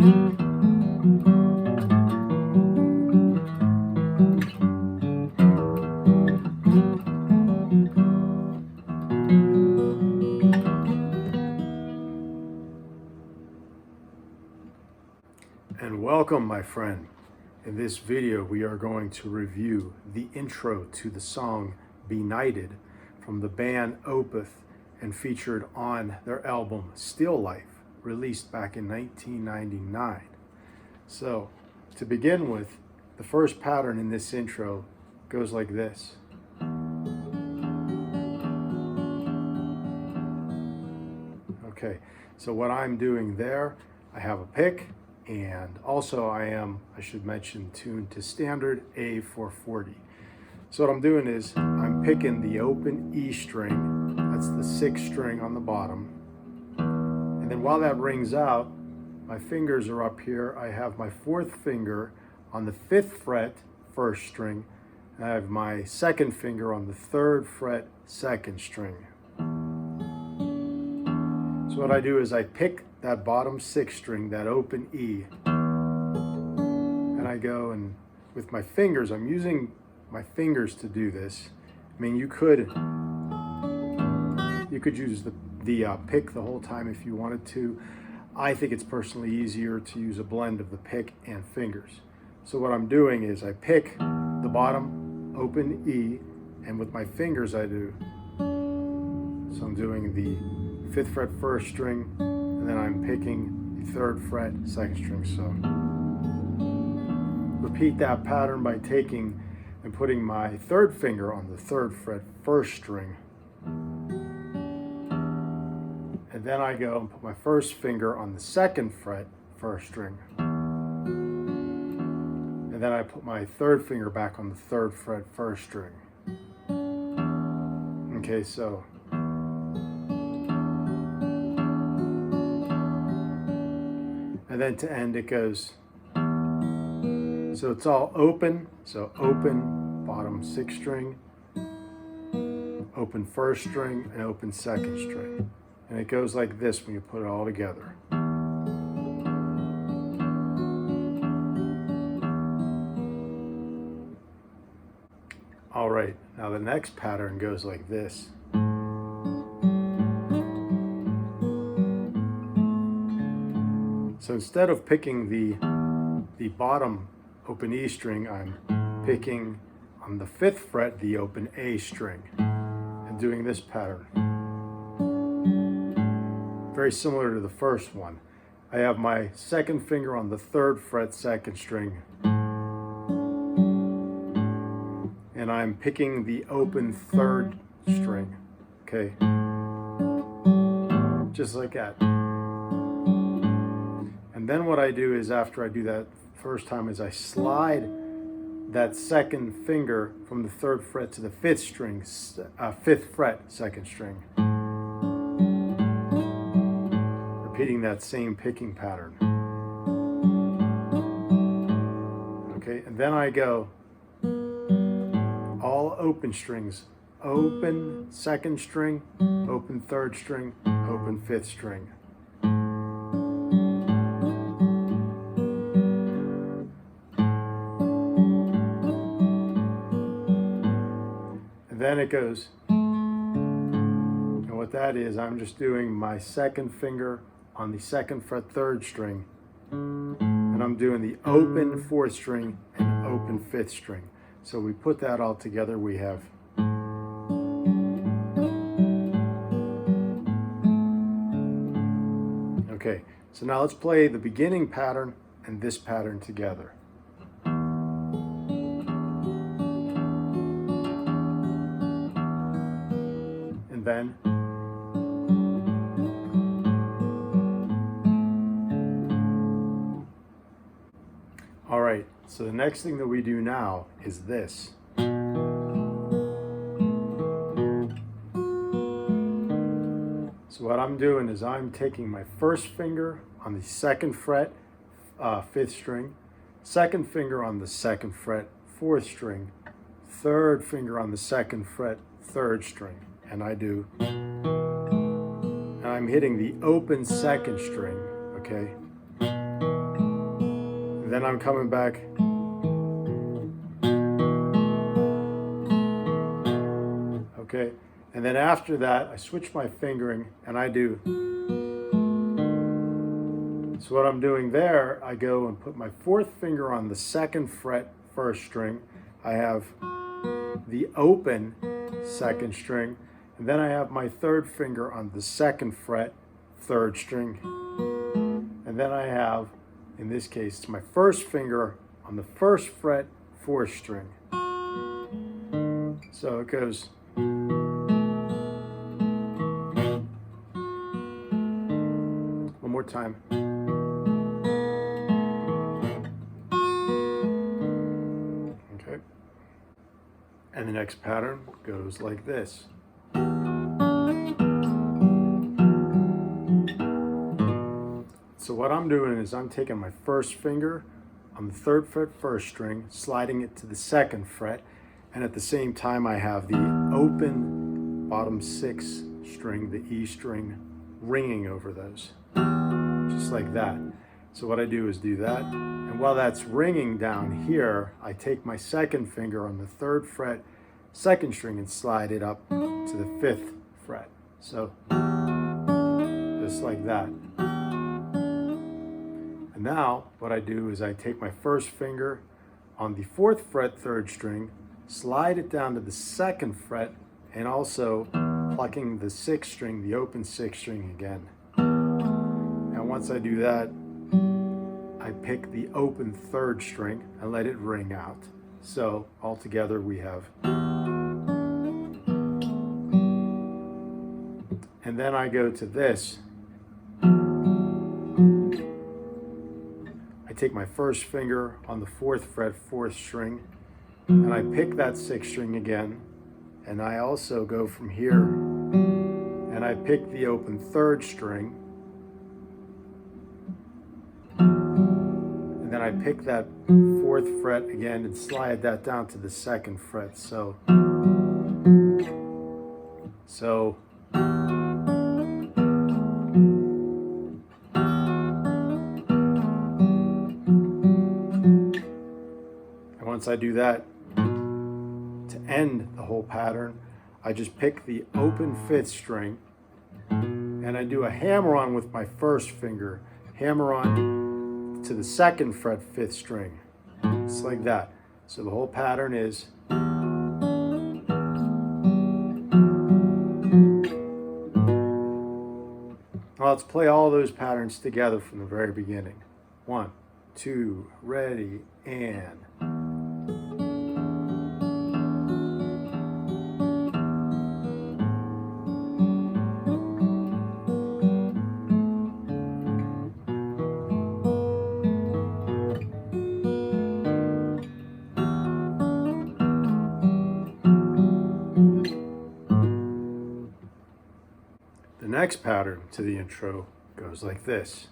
And welcome, my friend. In this video, we are going to review the intro to the song Benighted from the band Opeth and featured on their album Still Life, released back in 1999. So, to begin with, the first pattern in this intro goes like this. Okay, so what I'm doing there, I have a pick, and also I should mention, tuned to standard A440. So what I'm doing is I'm picking the open E string, that's the 6th string on the bottom, and then while that rings out, my fingers are up here. I have my 4th finger on the 5th fret, 1st string, and I have my 2nd finger on the 3rd fret, 2nd string. So what I do is I pick that bottom 6th string, that open E, and I go and with my fingers, I'm using my fingers to do this. I mean, you could use the pick the whole time if you wanted to. I think it's personally easier to use a blend of the pick and fingers. So what I'm doing is I pick the bottom open E, and with my fingers I do. So I'm doing the 5th fret 1st string, and then I'm picking the 3rd fret 2nd string. So repeat that pattern by taking and putting my 3rd finger on the 3rd fret 1st string, and then I go and put my 1st finger on the 2nd fret 1st string, and then I put my 3rd finger back on the 3rd fret 1st string. Okay, so and then to end it goes, so it's all open, so open bottom 6th string, open 1st string, and open 2nd string. And it goes like this when you put it all together. All right, now the next pattern goes like this. So instead of picking the bottom open E string, I'm picking on the 5th fret the open A string and doing this pattern. Very similar to the first one. I have my 2nd finger on the 3rd fret 2nd string, and I'm picking the open 3rd string, okay? Just like that. And then what I do is, after I do that first time, is I slide that 2nd finger from the 3rd fret to the 5th string, 5th fret 2nd string. Repeating that same picking pattern. Okay, and then I go all open strings. Open 2nd string, open 3rd string, open 5th string. Then it goes, and what that is, I'm just doing my 2nd finger on the 2nd fret 3rd string, and I'm doing the open 4th string and open 5th string. So we put that all together, we have okay, so now let's play the beginning pattern and this pattern together. Then all right, so the next thing that we do now is this. So what I'm doing is I'm taking my 1st finger on the 2nd fret 5th string, 2nd finger on the 2nd fret 4th string, 3rd finger on the 2nd fret 3rd string, and I'm hitting the open 2nd string, okay? then I'm coming back. Okay, and then after that, I switch my fingering and I do. So what I'm doing there, I go and put my fourth finger on the second fret, first string. I have the open second string, and then I have my third finger on the second fret, third string. And then I have, in this case, it's my first finger on the first fret, fourth string. So it goes. One more time. Okay. And the next pattern goes like this. So what I'm doing is I'm taking my first finger on the third fret, first string, sliding it to the second fret, and at the same time I have the open bottom six string, the E string, ringing over those, just like that. So what I do is do that, and while that's ringing down here, I take my second finger on the third fret, second string, and slide it up to the fifth fret. So just like that. And now what I do is I take my first finger on the fourth fret, third string, slide it down to the second fret, and also plucking the sixth string, the open sixth string again. And once I do that, I pick the open third string and let it ring out. So altogether we have. And then I go to this. I take my first finger on the fourth fret, fourth string, and I pick that sixth string again, and I also go from here and I pick the open third string, and then I pick that fourth fret again and slide that down to the second fret. So once I do that, to end the whole pattern, I just pick the open fifth string and I do a hammer on with my first finger, hammer on to the second fret, fifth string. It's like that. So the whole pattern is. Now let's play all those patterns together from the very beginning. 1, 2, ready, and. The next pattern to the intro goes like this.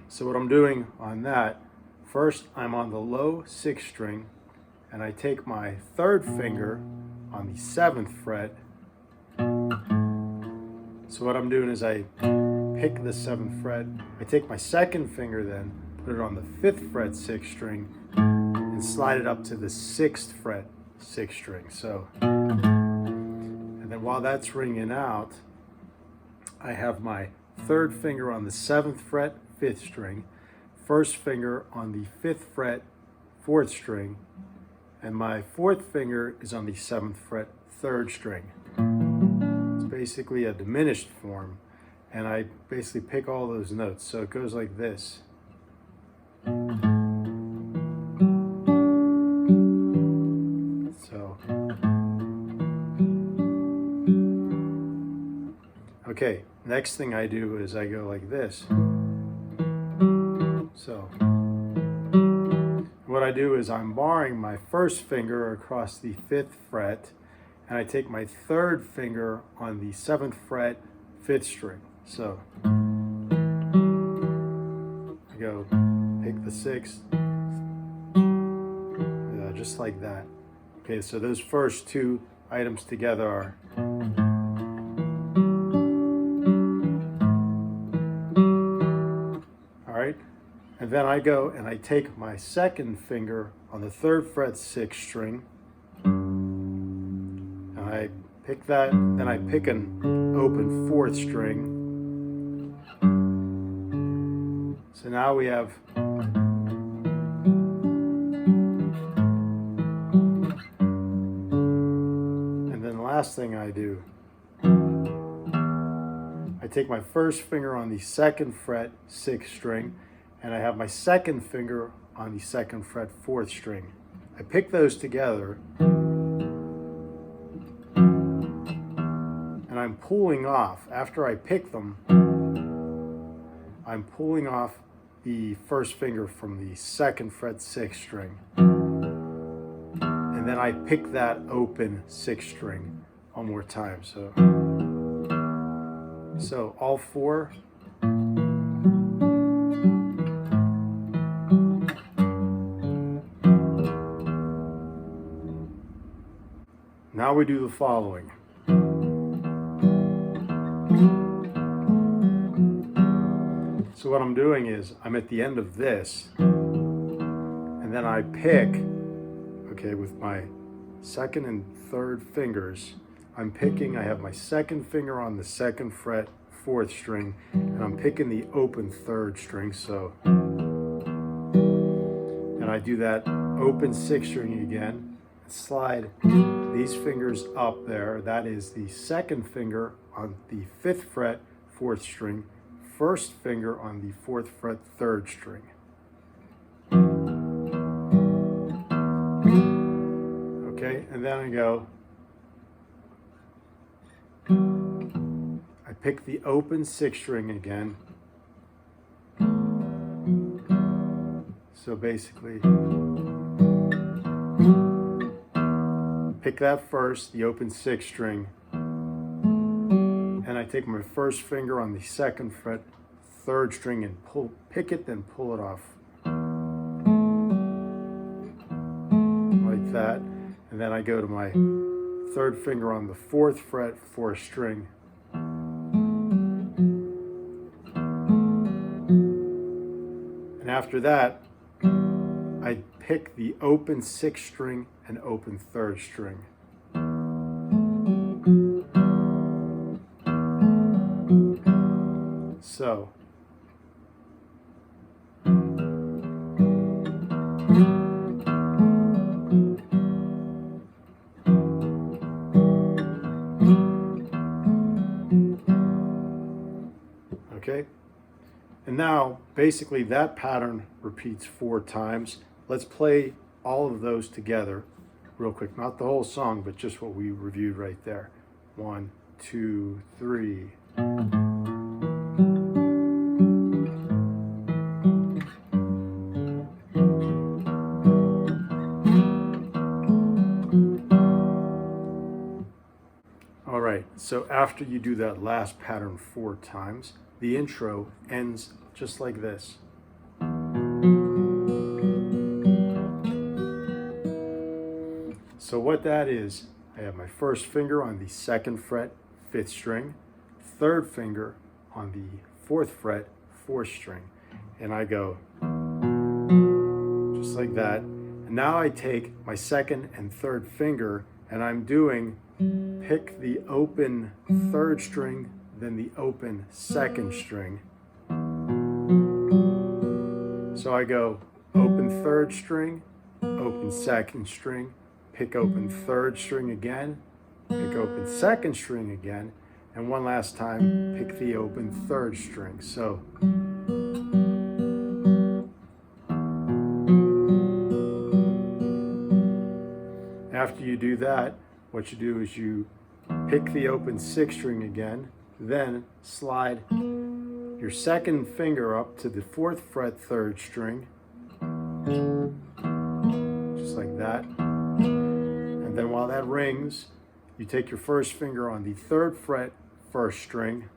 So what I'm doing on that, first I'm on the low sixth string, and I take my third finger on the seventh fret. So what I'm doing is I pick the seventh fret, I take my second finger then, put it on the fifth fret, sixth string, and slide it up to the sixth fret, sixth string. So, and then while that's ringing out, I have my third finger on the seventh fret, fifth string, first finger on the fifth fret, fourth string, and my fourth finger is on the seventh fret, third string. It's basically a diminished form, and I basically pick all those notes. So it goes like this. So, okay, next thing I do is I go like this. So, what I do is I'm barring my first finger across the fifth fret, and I take my third finger on the seventh fret, fifth string. So, I go pick the sixth, just like that. Okay, so those first two items together are. All right, and then I go and I take my second finger on the 3rd fret 6th string, and I pick that, then I pick an open 4th string. So now we have last thing I do, I take my first finger on the 2nd fret 6th string, and I have my second finger on the 2nd fret 4th string. I pick those together, and I'm pulling off, after I pick them, I'm pulling off the first finger from the 2nd fret 6th string. And then I pick that open 6th string one more time. So all 4. Now we do the following. So what I'm doing is I'm at the end of this, and then I pick, okay, with my 2nd and 3rd fingers, I'm picking, I have my 2nd finger on the 2nd fret 4th string, and I'm picking the open 3rd string, so, and I do that open 6th string again, slide these fingers up there. That is the 2nd finger on the 5th fret 4th string, 1st finger on the 4th fret 3rd string. Okay, and then I go, I pick the open 6th string again. So basically, pick that first, the open 6th string, and I take my first finger on the 2nd fret 3rd string and pick it, then pull it off like that. And then I go to my 3rd finger on the 4th fret 4th string, and after that I pick the open 6th string and open 3rd string. So okay, and now basically that pattern repeats 4 times. Let's play all of those together real quick, not the whole song, but just what we reviewed right there. 1, 2, 3. All right, so after you do that last pattern 4 times, the intro ends just like this. So what that is, I have my first finger on the 2nd fret 5th string, 3rd finger on the 4th fret 4th string, and I go just like that. And now I take my 2nd and 3rd finger, and I'm doing pick the open 3rd string, then the open 2nd string. So I go open 3rd string, open 2nd string, pick open 3rd string again, pick open 2nd string again, and one last time, pick the open 3rd string. So after you do that, what you do is you pick the open 6th string again, then slide your 2nd finger up to the 4th fret 3rd string, just like that. And then while that rings, you take your first finger on the 3rd fret 1st string,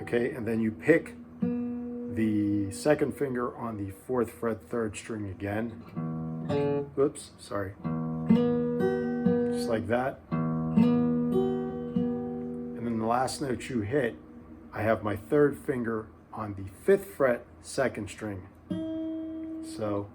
okay, and then you pick the 2nd finger on the 4th fret 3rd string again, Whoops, sorry. Just like that. And then the last note you hit, I have my third finger on the 5th fret, 2nd string. So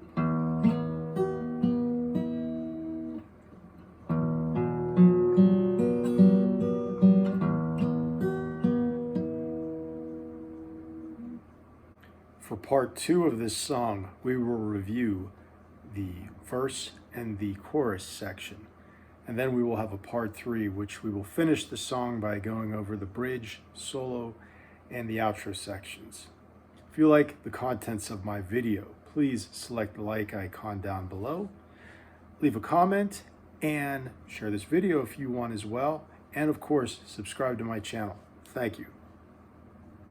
for part 2 of this song, we will review the verse and the chorus section. And then we will have a part 3, which we will finish the song by going over the bridge, solo, and the outro sections. If you like the contents of my video, please select the like icon down below, leave a comment, and share this video if you want as well. And of course, subscribe to my channel. Thank you.